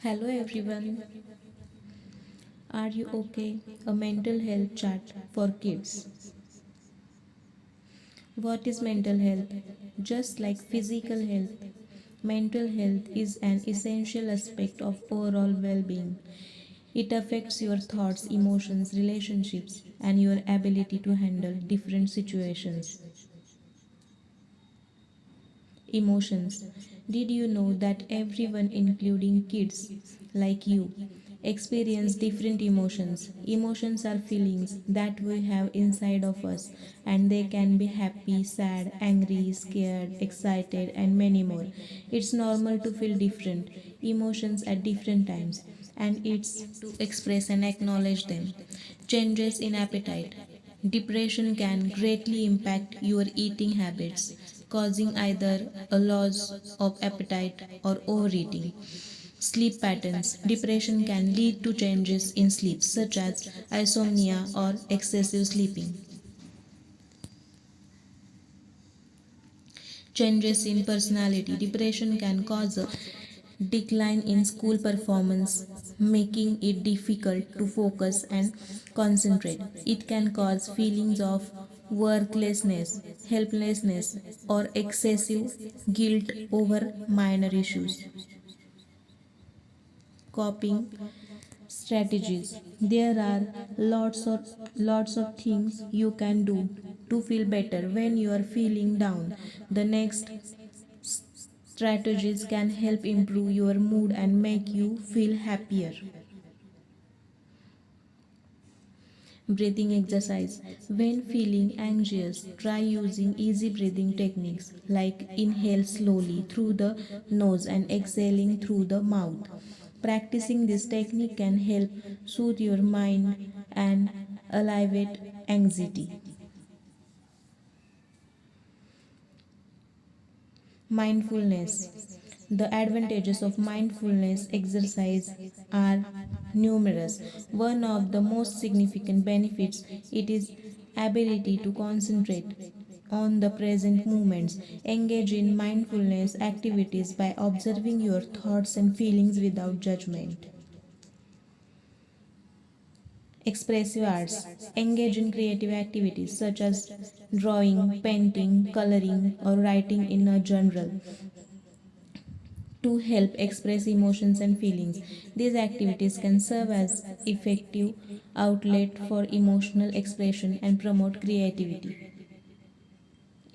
Hello everyone, are you okay? A mental health chat for kids. What is mental health? Just like physical health, mental health is an essential aspect of overall well being. It affects your thoughts, emotions, relationships, and your ability to handle different situations. Emotions. Did you know that everyone, including kids like you, experience different emotions? Emotions are feelings that we have inside of us, and they can be happy, sad, angry, scared, excited, and many more. It's normal to feel different emotions at different times, and it's to express and acknowledge them. Changes in appetite. Depression can greatly impact your eating habits, causing either a loss of appetite or overeating. Sleep patterns. Depression can lead to changes in sleep, such as insomnia or excessive sleeping. Changes in personality. Depression can cause a decline in school performance, making it difficult to focus and concentrate. It can cause feelings of worthlessness, helplessness, or excessive guilt over minor issues. Coping strategies. There are lots of things you can do to feel better when you are feeling down. The next strategies can help improve your mood and make you feel happier. Breathing exercise. When feeling anxious, try using easy breathing techniques like inhale slowly through the nose and exhaling through the mouth. Practicing this technique can help soothe your mind and alleviate anxiety. Mindfulness. The advantages of mindfulness exercise are numerous. One of the most significant benefits it is ability to concentrate on the present moments. Engage in mindfulness activities by observing your thoughts and feelings without judgment. Expressive arts. Engage in creative activities such as drawing, painting, coloring, or writing in a journal to help express emotions and feelings. These activities can serve as effective outlet for emotional expression and promote creativity.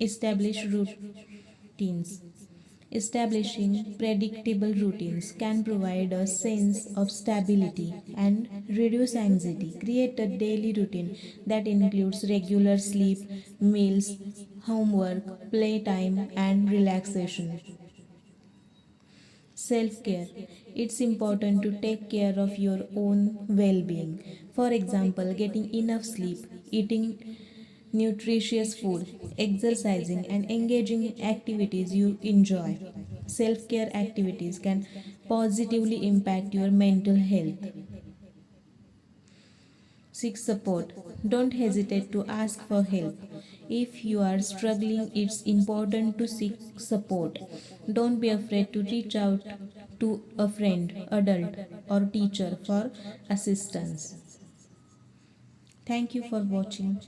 Establish routines. Establishing predictable routines can provide a sense of stability and reduce anxiety. Create a daily routine that includes regular sleep, meals, homework, playtime, and relaxation. Self care. It's important to take care of your own well being. For example, getting enough sleep, eating nutritious food, exercising, and engaging in activities you enjoy. Self care activities can positively impact your mental health. Seek support. Don't hesitate to ask for help. If you are struggling, it's important to seek support. Don't be afraid to reach out to a friend, adult, or teacher for assistance. Thank you for watching.